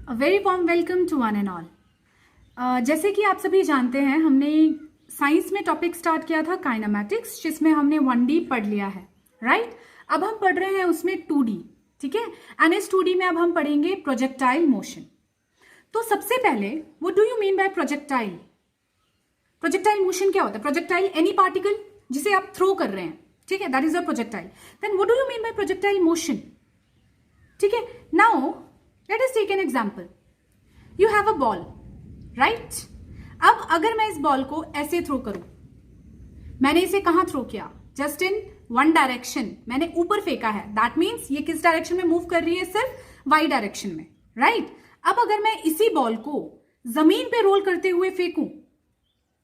Very warm welcome to one and all. जैसे कि आप सभी जानते हैं, हमने साइंस में टॉपिक स्टार्ट किया था काइनेमैटिक्स, जिसमें हमने 1D पढ़ लिया है, राइट। अब हम पढ़ रहे हैं उसमें 2D, ठीक है। एंड इस 2D में अब हम पढ़ेंगे प्रोजेक्टाइल मोशन। तो सबसे पहले, what do you mean by projectile? Projectile motion क्या होता है? प्रोजेक्टाइल एनी पार्टिकल जिसे आप थ्रो कर रहे हैं, ठीक है, that is a projectile. Then what do you mean by projectile motion? ठीक है, now let us take an example. You have a ball, right. अब अगर मैं इस बॉल को ऐसे थ्रो करूं, मैंने इसे कहां थ्रो किया? जस्ट इन वन डायरेक्शन, मैंने ऊपर फेंका है। दैट मीन्स ये किस डायरेक्शन में मूव कर रही है? सिर्फ वाई डायरेक्शन में, राइट। अब अगर मैं इसी बॉल को जमीन पे रोल करते हुए फेंकूं,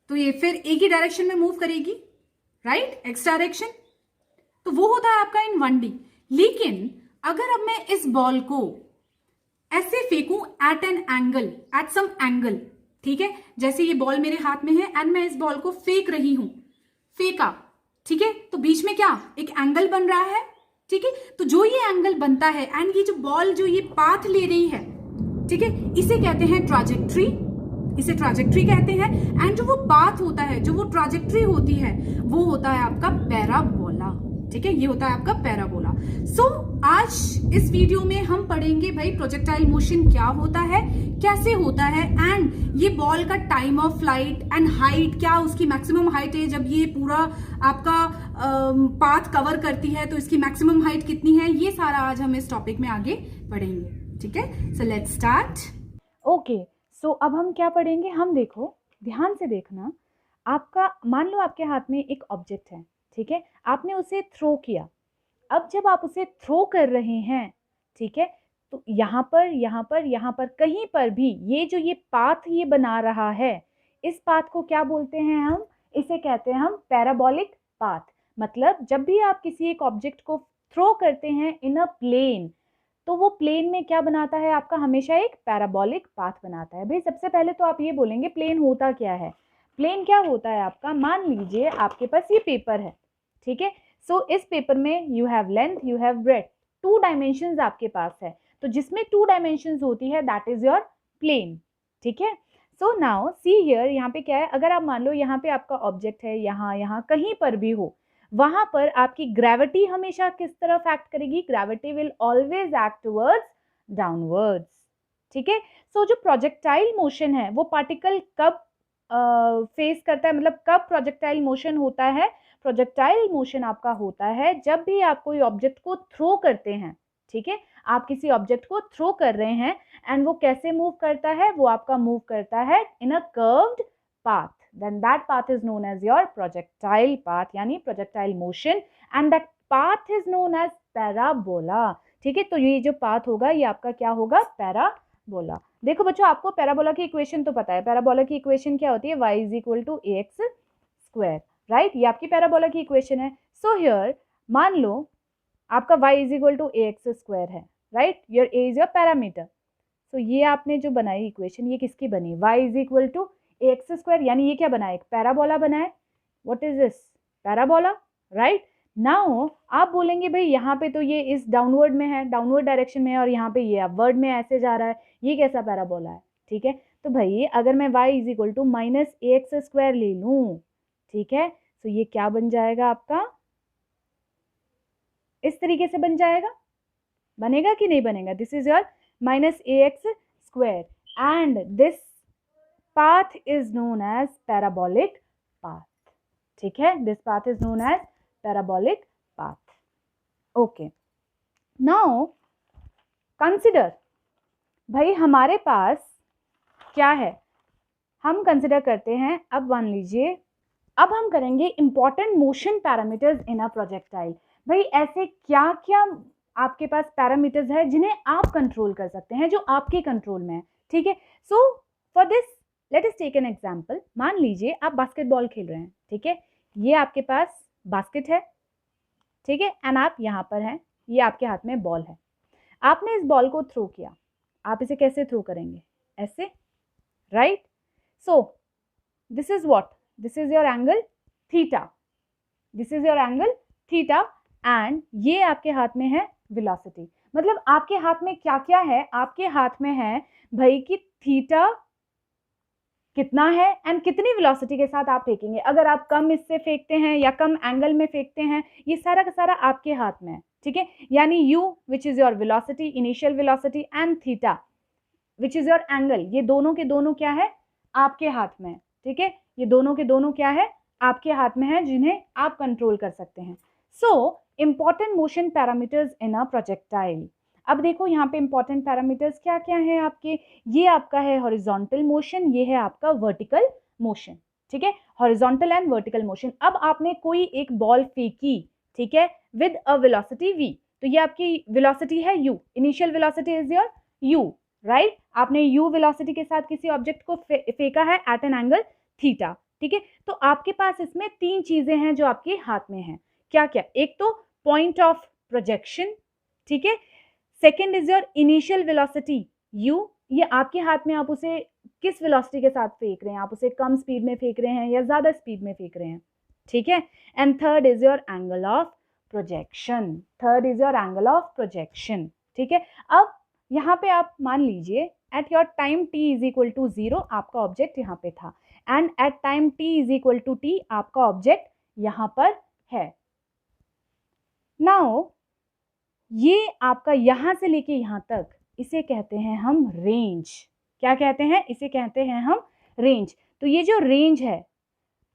तो ये फिर एक ही डायरेक्शन में मूव करेगी, राइट, एक्स डायरेक्शन। तो वो होता है आपका इन 1D। लेकिन अगर अब मैं इस बॉल को ऐसे फेंकूं at an angle, at some angle, ठीक है, जैसे ये बॉल मेरे हाथ में है एंड मैं इस बॉल को फेंक रही हूं, फेंका, ठीक है, तो बीच में क्या एक एंगल बन रहा है, ठीक है। तो जो ये एंगल बनता है एंड ये जो बॉल जो ये पाथ ले रही है, ठीक है, इसे कहते हैं ट्राजेक्ट्री, इसे ट्राजेक्ट्री कहते हैं। एंड जो वो पाथ होता है, जो वो ट्राजेक्ट्री होती है, वो होता है आपका पैराबोला, ठीक है, ये होता है आपका पैराबोला। सो आज इस वीडियो में हम पढ़ेंगे भाई प्रोजेक्टाइल मोशन क्या होता है, कैसे होता है, एंड ये बॉल का time of flight and height, क्या उसकी मैक्सिमम हाइट है जब ये पूरा आपका पाथ कवर करती है, तो इसकी मैक्सिमम हाइट कितनी है, ये सारा आज हम इस टॉपिक में आगे पढ़ेंगे, ठीक है। So let's start. ओके, सो अब हम क्या पढ़ेंगे? हम देखो, ध्यान से देखना। आपका मान लो आपके हाथ में एक ऑब्जेक्ट है, ठीक है, आपने उसे थ्रो किया। अब जब आप उसे थ्रो कर रहे हैं, ठीक है, तो यहाँ पर यहाँ पर यहाँ पर कहीं पर भी ये जो ये पाथ ये बना रहा है, इस पाथ को क्या बोलते हैं हम? इसे कहते हैं हम पैराबोलिक पाथ। मतलब जब भी आप किसी एक ऑब्जेक्ट को थ्रो करते हैं इन अ प्लेन, तो वो प्लेन में क्या बनाता है आपका? हमेशा एक पैराबोलिक पाथ बनाता है। भाई सबसे पहले तो आप ये बोलेंगे प्लेन होता क्या है? प्लेन क्या होता है आपका? मान लीजिए आपके पास ये पेपर है, ठीक है। सो इस पेपर में you have length, you have breadth, 2 dimensions आपके पास है। तो जिसमें 2 डायमेंशंस होती है दैट इज योर प्लेन, ठीक है। सो नाउ सी हियर, यहाँ पे क्या है? अगर आप मान लो यहाँ पे आपका ऑब्जेक्ट है, यहाँ यहाँ कहीं पर भी हो, वहां पर आपकी ग्रेविटी हमेशा किस तरफ एक्ट करेगी? Gravity will always act towards downwards, ठीक है। सो जो प्रोजेक्टाइल मोशन है वो पार्टिकल कब फेस करता है, मतलब कब प्रोजेक्टाइल मोशन होता है? प्रोजेक्टाइल मोशन आपका होता है जब भी आप कोई ऑब्जेक्ट को थ्रो करते हैं, ठीक है। आप किसी ऑब्जेक्ट को थ्रो कर रहे हैं एंड वो कैसे मूव करता है? वो आपका मूव करता है in a curved path, then that path is known as your projectile path, यानी projectile motion, and that path is known as parabola, ठीक है। तो ये जो पाथ होगा ये आपका क्या होगा? पैराबोला। देखो बच्चों, आपको पैराबोला की इक्वेशन तो पता है। पैराबोला की इक्वेशन क्या होती है? y is equal to A X square, right. ये आपकी पैराबोला की इक्वेशन है। सो हियर मान लो आपका y is equal to A X square है, right. Your a is your parameter. तो ये आपने जो बनाई इक्वेशन, ये किसकी बनी? y is equal to X square, यानी ये क्या बना है? एक पैराबोला बना है। What is this? Parabola, right. Now आप बोलेंगे भाई यहाँ पे तो ये इस डाउनवर्ड में है, डाउनवर्ड डायरेक्शन में है, और यहाँ पे ये अपवर्ड में ऐसे जा रहा है, ये कैसा पैराबोला है? ठीक है, तो भाई अगर मैं y is equal to minus A X square ले लूँ, ठीक है, तो ये क्या बन जाएगा आपका? इस तरीके से बन जाएगा। बनेगा कि नहीं बनेगा? This is your minus A X square and this path is known as parabolic path, ठीक है। this path is known as parabolic path, okay। now consider, भाई हमारे पास क्या है? हम कंसिडर करते हैं, अब मान लीजिए, अब हम करेंगे important motion parameters in a projectile. भाई ऐसे क्या क्या आपके पास पैरामीटर्स है जिन्हें आप कंट्रोल कर सकते हैं, जो आपके कंट्रोल में है, ठीक है। So for this let us take an example. मान लीजिए आप बास्केटबॉल खेल रहे हैं, ठीक है, ये आपके पास बास्केट है, ठीक है, एंड आप यहाँ पर हैं, ये आपके हाथ में बॉल है। आपने इस बॉल को थ्रो किया। आप इसे कैसे थ्रो करेंगे? ऐसे, right. So this is what? This is your angle theta, this is your angle theta, and ये आपके हाथ में है वेलोसिटी। मतलब आपके हाथ में क्या क्या है, आपके हाथ में है भाई कि थीटा कितना है एंड कितनी वेलोसिटी के साथ आप फेंकेंगे। अगर आप कम इससे फेंकते हैं या कम एंगल में फेंकते हैं, ये सारा का सारा आपके हाथ में है, ठीक है। यानी u which is your velocity, initial velocity, and theta which is your angle, ये दोनों के दोनों क्या है, आपके हाथ में, ठीक है। ये दोनों के दोनों क्या है, आपके हाथ में है, जिन्हें आप कंट्रोल कर सकते हैं। So important motion parameters in a projectile. अब देखो यहाँ पे इंपॉर्टेंट पैरामीटर्स क्या क्या हैं आपके। ये आपका है हॉरिजॉन्टल मोशन, ये है आपका वर्टिकल मोशन, ठीक है। Horizontal and vertical motion. अब आपने कोई एक बॉल फेंकी, ठीक है, विद अ वेलोसिटी v, तो ये आपकी वेलोसिटी है u, initial velocity is your u, right. आपने u वेलोसिटी के साथ किसी ऑब्जेक्ट को फेंका है एट एन एंगल थीटा, ठीक है। तो आपके पास इसमें तीन चीजें हैं जो आपके हाथ में हैं। क्या क्या, एक तो पॉइंट ऑफ प्रोजेक्शन, ठीक है। Second is your initial velocity u, ये आपके हाथ में, आप उसे किस वेलोसिटी के साथ फेंक रहे हैं, आप उसे कम स्पीड में फेंक रहे हैं या ज्यादा स्पीड में फेंक रहे हैं, ठीक है। And third is your angle of projection, third is your angle of projection, ठीक है। अब यहाँ पे आप मान लीजिए at your time t is equal to 0 आपका ऑब्जेक्ट यहाँ पे था, and at time t is equal to t आपका ऑब्जेक्ट यहाँ पर है। नाउ ये आपका यहाँ से लेके यहाँ तक, इसे कहते हैं हम रेंज। क्या कहते हैं, इसे कहते हैं हम रेंज। तो ये जो रेंज है,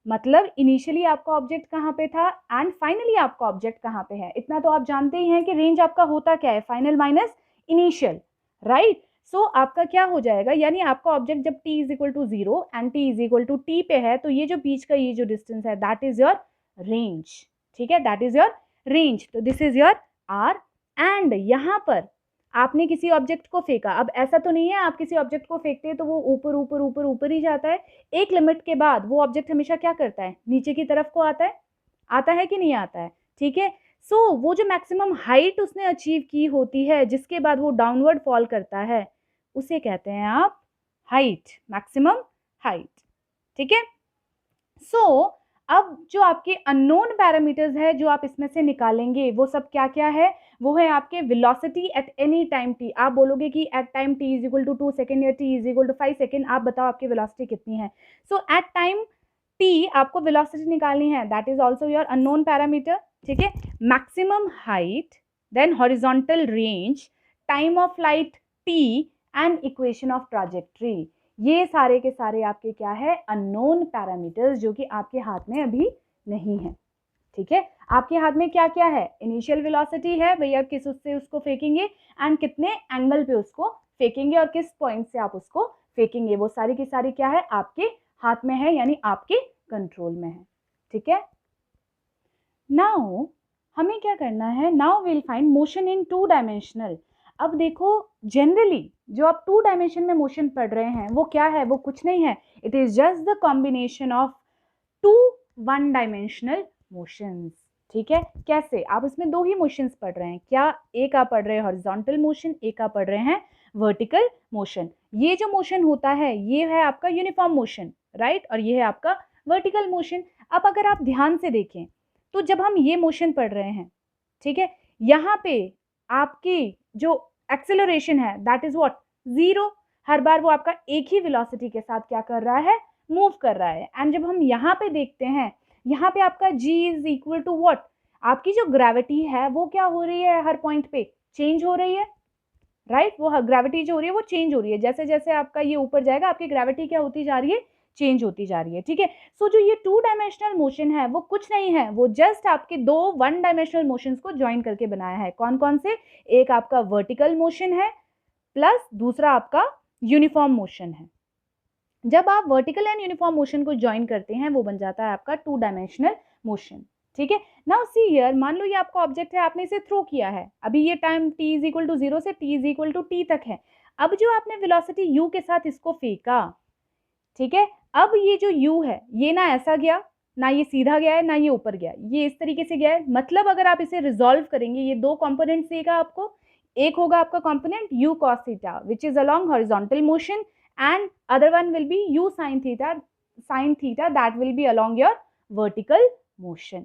मतलब इनिशियली आपका ऑब्जेक्ट कहाँ पे था एंड फाइनली आपका ऑब्जेक्ट कहाँ पे है, इतना तो आप जानते ही हैं कि रेंज आपका होता क्या है, final minus initial, right. So आपका क्या हो जाएगा, यानी आपका ऑब्जेक्ट जब t is equal to 0 and t is equal to t पे है, तो ये जो बीच का ये जो डिस्टेंस है, दैट इज योर रेंज, ठीक है, दैट इज योर रेंज। तो this is your r, and यहाँ पर आपने किसी ऑब्जेक्ट को फेंका। अब ऐसा तो नहीं है आप किसी ऑब्जेक्ट को फेंकते हैं तो वो ऊपर ऊपर ऊपर ऊपर ही जाता है, एक लिमिट के बाद वो ऑब्जेक्ट हमेशा क्या करता है, नीचे की तरफ को आता है कि नहीं आता है, ठीक है। सो वो जो मैक्सिमम हाइट उसने अचीव की होती है, जिसके बाद वो डाउनवर्ड फॉल करता है, उसे कहते हैं आप हाइट, मैक्सिमम हाइट, ठीक है। सो अब जो आपके अननोन पैरामीटर्स है जो आप इसमें से निकालेंगे, वो सब क्या क्या है, वो है आपके velocity at any time t। आप बोलोगे कि at time t is equal to 2 second या t is equal to 5 second, आप बताओ आपकी वेलोसिटी कितनी है। सो एट टाइम t आपको वेलोसिटी निकालनी है, that is also your unknown parameter, ठीक है। Maximum height, then horizontal range, time of light t, and equation of trajectory. ये सारे के सारे आपके क्या है, अननोन पैरामीटर्स, जो कि आपके हाथ में अभी नहीं है, ठीक है। आपके हाथ में क्या क्या है, इनिशियल वेलोसिटी है, भैया किस उससे उसको फेंकेंगे एंड कितने एंगल पे उसको फेंकेंगे और किस पॉइंट से आप उसको फेंकेंगे, वो सारी की सारी क्या है, आपके हाथ में है, यानी आपके कंट्रोल में है, ठीक है। नाउ हमें क्या करना है, now will find motion in 2 dimensional. अब देखो जनरली जो आप 2 डायमेंशन में मोशन पढ़ रहे हैं वो क्या है, वो कुछ नहीं है, it is just the combination of 2 1 dimensional motions, ठीक है। कैसे, आप इसमें 2 ही मोशंस पढ़ रहे हैं, क्या, एक आप पढ़ रहे हैं हॉरिजॉन्टल मोशन, एक आप पढ़ रहे हैं वर्टिकल मोशन। ये जो मोशन होता है ये है आपका यूनिफॉर्म मोशन, राइट, और ये है आपका वर्टिकल मोशन। अब अगर आप ध्यान से देखें तो जब हम ये मोशन पढ़ रहे हैं, ठीक है, यहाँ पे आपकी जो एक्सेलरेशन है दैट इज व्हाट, 0। हर बार वो आपका एक ही वेलोसिटी के साथ क्या कर रहा है, मूव कर रहा है। एंड जब हम यहाँ पे देखते हैं, यहाँ पे आपका g is equal to what, आपकी जो ग्रेविटी है वो क्या हो रही है, हर पॉइंट पे चेंज हो रही है, राइट। वो ग्रेविटी जो हो रही है वो चेंज हो रही है, जैसे जैसे आपका ये ऊपर जाएगा आपकी ग्रेविटी क्या होती जा रही है, चेंज होती जा रही है, ठीक है। सो जो ये 2 डायमेंशनल मोशन है वो कुछ नहीं है, वो जस्ट आपके 2 1 डायमेंशनल मोशंस को ज्वाइन करके बनाया है। कौन कौन से, एक आपका वर्टिकल मोशन है प्लस दूसरा आपका यूनिफॉर्म मोशन है। जब आप वर्टिकल एंड यूनिफॉर्म मोशन को ज्वाइन करते हैं वो बन जाता है आपका 2 डायमेंशनल मोशन, ठीक है। नाउ सी हियर, मान लो ये आपका ऑब्जेक्ट है, आपने इसे थ्रो किया है, अभी ये time t is equal to 0 से t is equal to t तक है। अब जो आपने वेलोसिटी u के साथ इसको फेंका, ठीक है, अब ये जो u है ये ना ऐसा गया, ना ये सीधा गया है, ना ये ऊपर गया, ये इस तरीके से गया है। मतलब अगर आप इसे रिजॉल्व करेंगे, ये 2 कंपोनेंट्स देगा आपको, एक होगा आपका component u cos theta which is along horizontal motion, and other one will be u sin theta that will be along your vertical motion,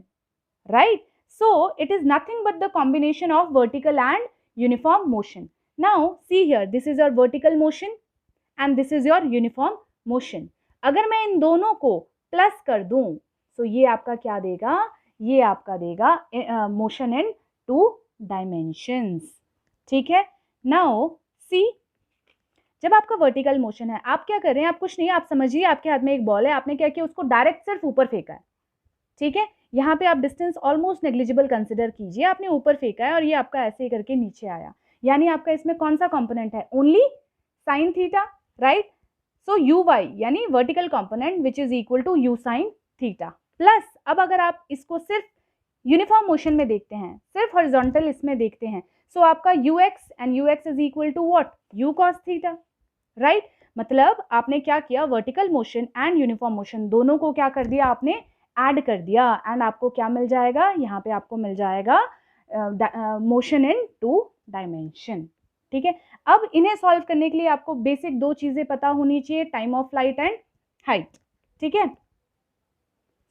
right. So it is nothing but the combination of vertical and uniform motion. Now see here, this is your vertical motion and this is your uniform motion. अगर मैं इन दोनों को plus कर दूं तो ये आपका क्या देगा, ये आपका देगा मोशन इन 2 डायमेंशंस. ठीक है. नाउ सी, जब आपका वर्टिकल मोशन है, आप क्या कर रहे हैं, आप कुछ नहीं, आप समझिए आपके हाथ में एक बॉल है, आपने क्या किया, उसको डायरेक्ट सिर्फ ऊपर फेंका है. ठीक है. यहाँ पे आप डिस्टेंस ऑलमोस्ट नेग्लिजिबल कंसिडर कीजिए, आपने ऊपर फेंका है और ये आपका ऐसे ही करके नीचे आया, यानी आपका इसमें कौन सा कंपोनेंट है, only sine theta, right. So U Y यानी vertical component which is equal to U sine theta plus, अब अगर आप इसको सिर्फ यूनिफॉर्म मोशन में देखते हैं, सिर्फ हॉरिजॉन्टल इसमें देखते हैं, सो आपका U X and U X is equal to what, U cos theta, right. मतलब आपने क्या किया, vertical motion and uniform motion दोनों को क्या कर दिया, आपने ऐड कर दिया एंड आपको क्या मिल जाएगा, यहाँ पे आपको मिल जाएगा मोशन इन 2 डायमेंशन. ठीक है. अब इन्हें सॉल्व करने के लिए आपको बेसिक 2 चीजें पता होनी चाहिए, time of flight and height. ठीक है.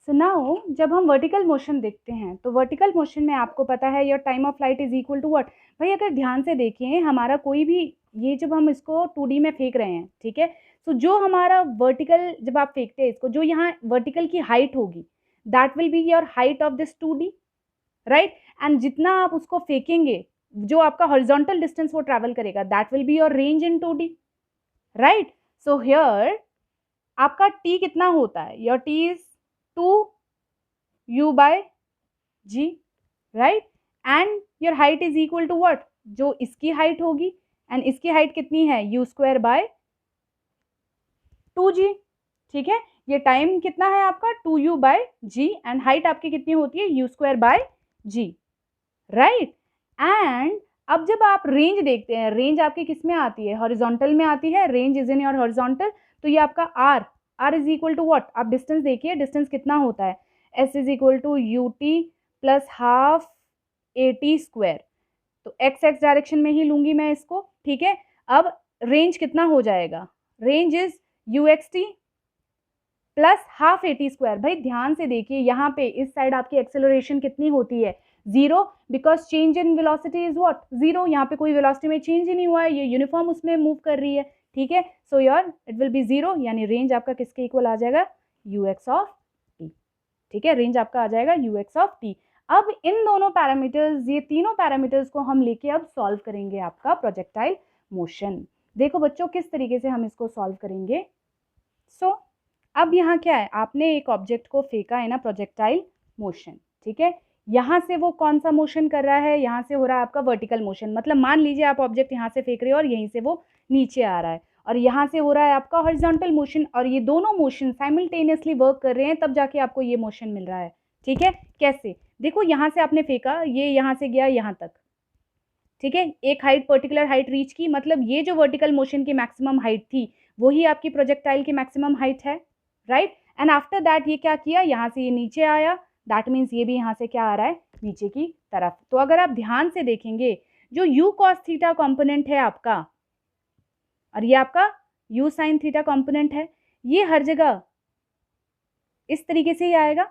सो नाउ जब हम वर्टिकल मोशन देखते हैं तो वर्टिकल मोशन में आपको पता है your time of flight is equal to what. भाई अगर ध्यान से देखें, हमारा कोई भी ये जब हम इसको 2D में फेंक रहे हैं, ठीक है, तो जो हमारा वर्टिकल जब आप फेंकते हैं इसको, जो यहाँ वर्टिकल की हाइट होगी that will be your height of this 2D, right. And जितना आप उसको फेंकेंगे, जो आपका हॉरिजॉन्टल डिस्टेंस वो ट्रैवल करेगा that will be your range in 2D, right. So here आपका t कितना होता है, your t is 2u by g, right. And your height is equal to what, जो इसकी हाइट होगी एंड इसकी हाइट कितनी है, u स्क्वायर बाय 2g. ठीक है. ये टाइम कितना है आपका 2u bye g and height आपकी कितनी होती है, u square by g, right. And अब जब आप रेंज देखते हैं, रेंज आपकी किस में आती है, हॉरिजॉन्टल में आती है, range is in your horizontal. तो ये आपका r is equal to what, आप डिस्टेंस देखिए, डिस्टेंस कितना होता है, s is equal to ut plus half at square. तो x डायरेक्शन में ही लूंगी मैं इसको. ठीक है. अब रेंज कितना हो जाएगा, range is uxt plus half at square. भाई ध्यान से देखिए, यहाँ पे इस साइड आपकी एक्सेलरेशन कितनी होती है, 0, because change in velocity is what, 0. यहाँ पे कोई वेलोसिटी में चेंज ही नहीं हुआ है, ये यूनिफॉर्म उसमें मूव कर रही है. ठीक है. So your it will be 0, यानी रेंज आपका किसके इक्वल आ जाएगा, ux ऑफ t. ठीक है. रेंज आपका आ जाएगा ux ऑफ t. अब इन दोनों पैरामीटर्स, ये तीनों पैरामीटर्स को हम लेके अब सॉल्व करेंगे आपका प्रोजेक्टाइल मोशन. देखो बच्चों किस तरीके से हम इसको सॉल्व करेंगे. सो अब यहाँ क्या है, आपने एक ऑब्जेक्ट को फेंका है ना, प्रोजेक्टाइल मोशन. ठीक है. यहाँ से वो कौन सा मोशन कर रहा है, यहाँ से हो रहा है आपका वर्टिकल मोशन. मतलब मान लीजिए आप ऑब्जेक्ट यहाँ से फेंक रहे हो और यहीं से वो नीचे आ रहा है, और यहाँ से हो रहा है आपका हॉरिजॉन्टल मोशन, और ये दोनों मोशन साइमल्टेनियसली वर्क कर रहे हैं, तब जाके आपको ये मोशन मिल रहा है. ठीक है. कैसे, देखो यहाँ से आपने फेंका, ये यहाँ से गया यहाँ तक. ठीक है. एक हाइट, पर्टिकुलर हाइट रीच की, मतलब ये जो वर्टिकल मोशन की मैक्सिमम हाइट थी वही आपकी प्रोजेक्टाइल की मैक्सिमम हाइट है, राइट. एंड आफ्टर दैट ये क्या किया, यहाँ से ये नीचे आया, दैट मीन्स ये भी यहाँ से क्या आ रहा है, नीचे की तरफ. तो अगर आप ध्यान से देखेंगे, जो u cos थीटा कॉम्पोनेंट है आपका और ये आपका u sin थीटा कॉम्पोनेंट है, ये हर जगह इस तरीके से ही आएगा.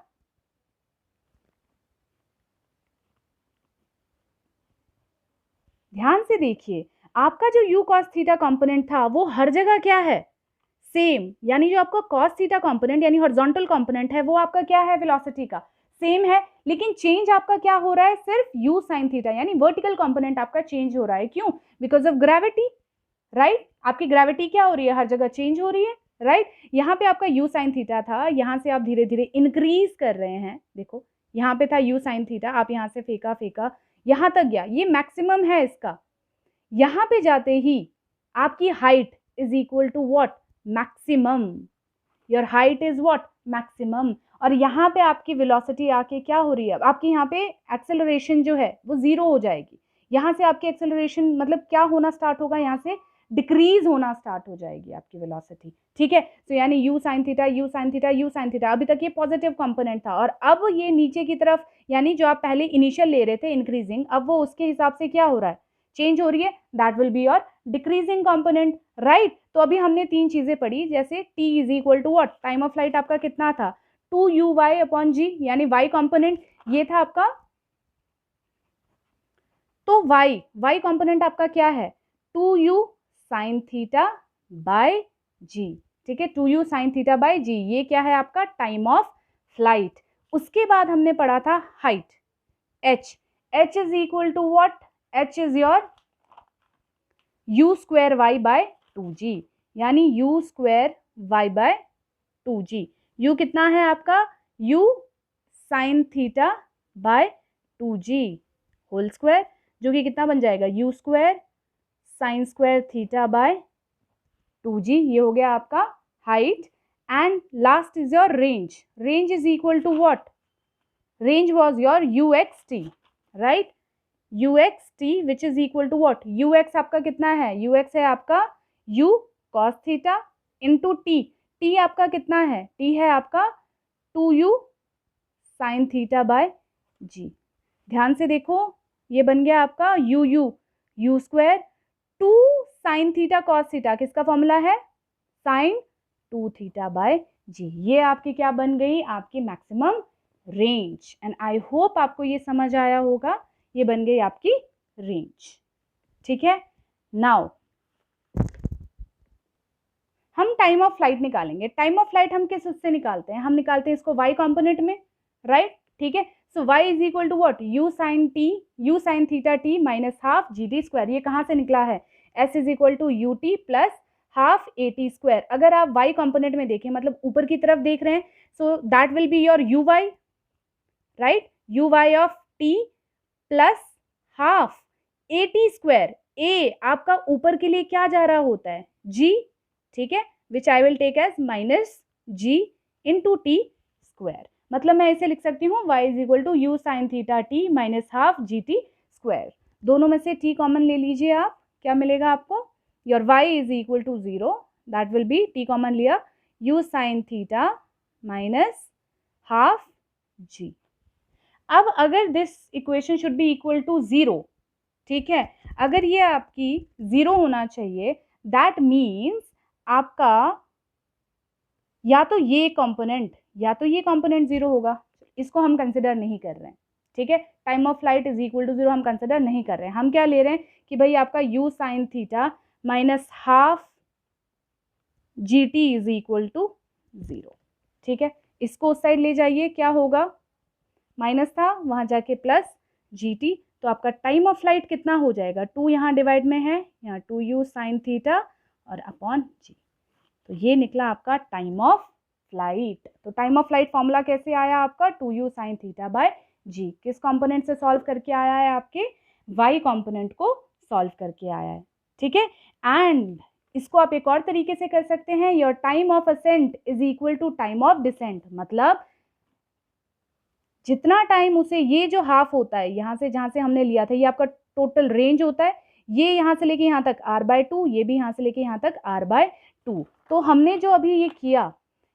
ध्यान से देखिए, आपका जो u cos थीटा कॉम्पोनेंट था वो हर जगह क्या है, सेम. यानी जो आपका cos थीटा कॉम्पोनेंट यानी हॉरिजॉन्टल कॉम्पोनेंट है वो आपका क्या है, वेलोसिटी का सेम है, लेकिन चेंज आपका क्या हो रहा है, सिर्फ u sin थीटा यानी वर्टिकल कंपोनेंट आपका चेंज हो रहा है. क्यों, बिकॉज ऑफ ग्रेविटी, राइट. आपकी ग्रेविटी क्या हो रही है, हर जगह चेंज हो रही है, राइट. यहाँ पे आपका u sin थीटा था, यहाँ से आप धीरे धीरे इंक्रीज कर रहे हैं. देखो यहाँ पे था u sin थीटा, आप यहाँ से फेंका फेंका यहाँ तक गया, ये मैक्सिमम है इसका. यहाँ पे जाते ही आपकी height is equal to what, maximum. Your height is what, maximum. और यहाँ पे आपकी वेलोसिटी आके क्या हो रही है, आपकी यहाँ पे एक्सेलरेशन जो है वो 0 हो जाएगी. यहाँ से आपकी एक्सेलरेशन मतलब क्या होना स्टार्ट होगा, यहाँ से डिक्रीज होना स्टार्ट हो जाएगी आपकी वेलोसिटी. ठीक है. तो यानी u sin theta, u sin theta, u sin theta, अभी तक ये पॉजिटिव कंपोनेंट था, और अब ये नीचे की तरफ, यानी जो आप पहले इनिशियल ले रहे थे इंक्रीजिंग, अब वो उसके हिसाब से क्या हो रहा है, चेंज हो रही है. That will be your decreasing component, right. तो अभी हमने 3 चीजें पढ़ी, जैसे t is equal to what, time of flight आपका कितना था, 2u/g, यानी y कंपोनेंट ये था आपका. तो y कंपोनेंट आपका क्या है 2u sin theta by G, ठीक है, 2u sin थीटा बाय जी, ये क्या है आपका टाइम ऑफ फ्लाइट। उसके बाद हमने पढ़ा था height h is equal to what, h is your u square y by 2g, यानी u square y by 2g। u कितना है आपका u sin theta by 2g whole square, जो कि कितना बन जाएगा u square sine square theta by 2g, ये हो गया आपका हाइट। And last is your range, range is equal to what, range was your uxt, right, uxt which is equal to what, ux आपका कितना है, ux है आपका u cos theta into t आपका कितना है, t है आपका 2u साइन थीटा बाय जी। ध्यान से देखो, ये बन गया आपका u square 2 sine theta cos theta, किसका फॉर्मूला है साइन 2 थीटा बाय जी। ये आपकी क्या बन गई, आपकी maximum range. And I hope आपको ये समझ आया होगा, ये बन गई आपकी रेंज, ठीक है। नाउ हम टाइम ऑफ फ्लाइट निकालेंगे। टाइम ऑफ फ्लाइट हम किस उससे निकालते हैं, हम निकालते हैं इसको y कंपोनेंट में, राइट, ठीक है। So y is equal to what, u sine theta t minus half G T square, ये कहाँ से निकला है, s is equal to U T plus half A T square. अगर आप y कंपोनेंट में देखें, मतलब ऊपर की तरफ देख रहे हैं, so that will be your U Y, right, U Y of t plus half A T square. a आपका ऊपर के लिए क्या जा रहा होता है g, ठीक है, which I will take as minus G into T square. मतलब मैं इसे लिख सकती हूँ y is equal to U sine theta T minus half G T square. दोनों में से t कॉमन ले लीजिए आप, क्या मिलेगा आपको, your y is equal to 0, that will be t common लिया u sine theta minus half G. अब अगर this equation should be equal to 0, ठीक है, अगर ये आपकी 0 होना चाहिए, दैट मीन्स आपका या तो ये कंपोनेंट 0 होगा, इसको हम कंसिडर नहीं कर रहे हैं, ठीक है। Time of flight is equal to 0 हम कंसिडर नहीं कर रहे हैं, हम क्या ले रहे हैं कि भाई आपका u sine theta minus half G T is equal to 0, ठीक है। इसको उस साइड ले जाइए, क्या होगा, माइनस था वहाँ जाके प्लस जी टी, तो आपका टाइम ऑफ फ्लाइट कितना हो जाएगा, 2 यहाँ डिवाइड में है, यहाँ 2u साइन थीटा और अपॉन जी, तो ये निकला आपका टाइम ऑफ फ्लाइट। तो टाइम ऑफ फ्लाइट फॉर्मूला कैसे आया आपका, 2u साइन थीटा बाय जी, किस कंपोनेंट से सॉल्व करके आया है, आपके y कंपोनेंट को सॉल्व करके आया है, ठीक है। एंड इसको आप एक और तरीके से कर सकते हैं, your time of ascent is equal to time of descent, मतलब जितना टाइम उसे, ये जो हाफ होता है यहाँ से जहाँ से हमने लिया था, ये आपका टोटल रेंज होता है, ये यहाँ से लेके यहाँ तक r/2, ये भी यहाँ से लेके यहाँ तक r/2। तो हमने जो अभी ये किया,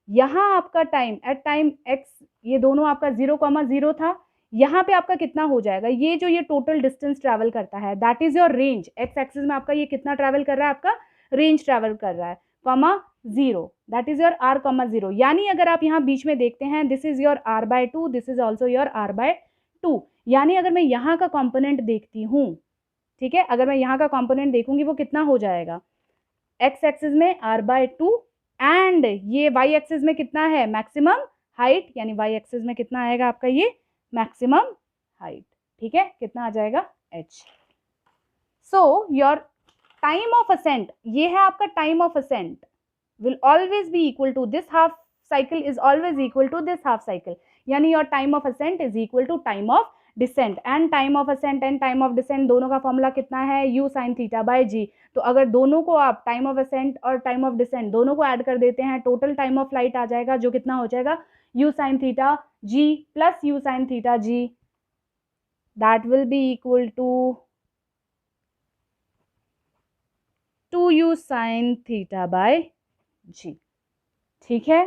यहाँ आपका टाइम एट टाइम x, ये दोनों आपका 0,0 था, यहाँ पे आपका कितना हो जाएगा, ये जो ये टोटल डिस्टेंस ट्रैवल करता है, that is your range. x axis में आपका ये कितना ट्रैवल कर रहा है, आपका रेंज ट्रैवल कर रहा है, comma 0, that is your r,0। यानी अगर आप यहाँ बीच में देखते हैं, this is your r/2, this is also your r/2। यानी अगर मैं यहाँ का कॉम्पोनेंट देखती हूँ, ठीक है, अगर मैं यहाँ का कॉम्पोनेंट देखूंगी, वो कितना हो जाएगा, x एक्सिस में r/2 एंड ये y एक्सिस में कितना है, मैक्सिमम हाइट, यानी y एक्सिस में कितना आएगा आपका ये मैक्सिमम हाइट, ठीक है, कितना आ जाएगा h। So your time of ascent, ये है आपका time of ascent, will always be equal to this half cycle is always equal to this half cycle, यानी your time of ascent is equal to time of descent, and time of ascent and time of descent दोनों का formula कितना है, u sin theta by g। तो अगर दोनों को आप टाइम ऑफ असेंट और टाइम ऑफ डिसेंट दोनों को ऐड कर देते हैं, टोटल टाइम ऑफ फ्लाइट आ जाएगा, जो कितना हो जाएगा, u sin theta g plus u sin theta g, that will be equal to 2u sin theta by G, ठीक है।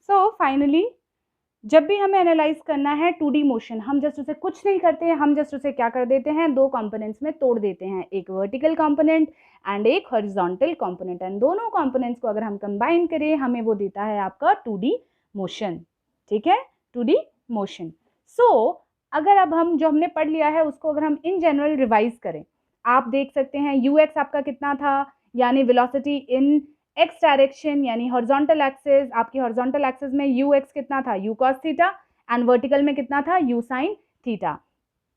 सो फाइनली जब भी हमें एनालाइज करना है 2D मोशन, हम जस्ट उसे कुछ नहीं करते हैं, हम जस्ट उसे क्या कर देते हैं, दो कंपोनेंट्स में तोड़ देते हैं, एक वर्टिकल कंपोनेंट एंड एक हॉरिजॉन्टल कंपोनेंट, एंड दोनों कंपोनेंट्स को अगर हम कंबाइन करें, हमें वो देता है आपका 2D मोशन, ठीक है, 2D मोशन। सो अगर अब हम जो हमने पढ़ लिया है उसको अगर हम इन जनरल रिवाइज करें, आप देख सकते हैं ux आपका कितना था, यानी वेलोसिटी इन x डायरेक्शन यानी हॉरिजॉन्टल एक्सिस, आपकी हॉरिजॉन्टल एक्सिस में ux कितना था, u cos theta, and vertical में कितना था, u sin थीटा।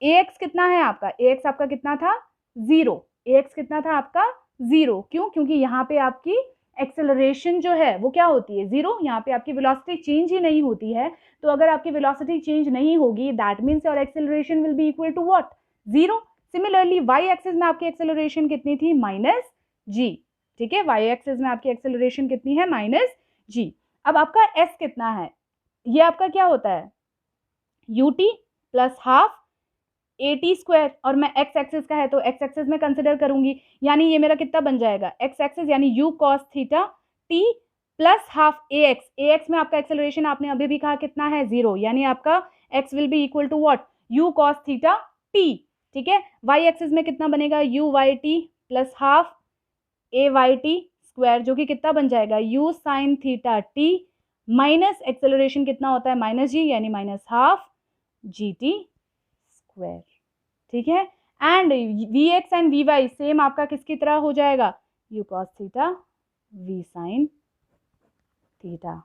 ax कितना है आपका, ax आपका कितना था, 0, ax कितना था आपका 0, क्यों, क्योंकि यहाँ पे आपकी एक्सेलरेशन जो है वो क्या होती है, 0, यहाँ पे आपकी वेलोसिटी चेंज ही नहीं होती है। तो अगर आपकी वेलोसिटी चेंज नहीं होगी that means your acceleration will be equal to what, 0। Similarly Y axis में आपकी एक्सेलरेशन कितनी थी, -g, ठीक है, वाई एक्सिस में आपकी एक्सेलरेशन कितनी है, -g। अब आपका s कितना है, ये आपका क्या होता है, ut plus half at square, और मैं x एक्सिस का है तो x एक्सिस में कंसिडर करूंगी, यानी ये मेरा कितना बन जाएगा, x एक्सिस यानी u cos theta t plus half ax में आपका एक्सेलरेशन आपने अभी भी कहा कितना है, 0, यानी आपका x will be equal to what, u cos theta t, ठीक है। y एक्सिस में कितना बनेगा, uyt plus half ayt square, जो कि कितना बन जाएगा, u sin theta t minus acceleration कितना होता है, -g, यानी माइनस हाफ gt स्क्वायर, ठीक है। And vx and vy same आपका किसकी तरह हो जाएगा, u cos theta v sin theta,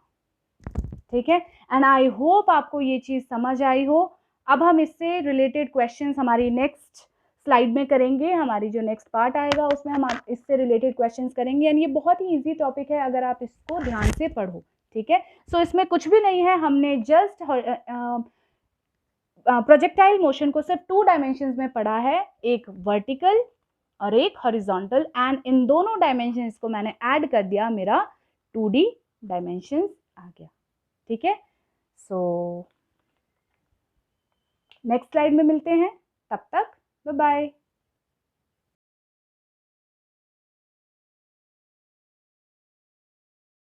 ठीक है। एंड आई होप आपको ये चीज़ समझ आई हो। अब हम इससे रिलेटेड क्वेश्चंस हमारी नेक्स्ट स्लाइड में करेंगे, हमारी जो नेक्स्ट पार्ट आएगा उसमें हम इससे रिलेटेड क्वेश्चंस करेंगे, एंड ये बहुत ही इजी टॉपिक है अगर आप इसको ध्यान से पढ़ो, ठीक है। सो इसमें कुछ भी नहीं है, हमने जस्ट प्रोजेक्टाइल मोशन को सिर्फ 2 डायमेंशंस में पढ़ा है, एक वर्टिकल और एक हॉरिजॉन्टल, एंड इन दोनों डायमेंशंस को मैंने ऐड कर दिया, मेरा 2D डायमेंशंस आ गया, ठीक है। सो नेक्स्ट स्लाइड में मिलते हैं, तब तक बाय बाय।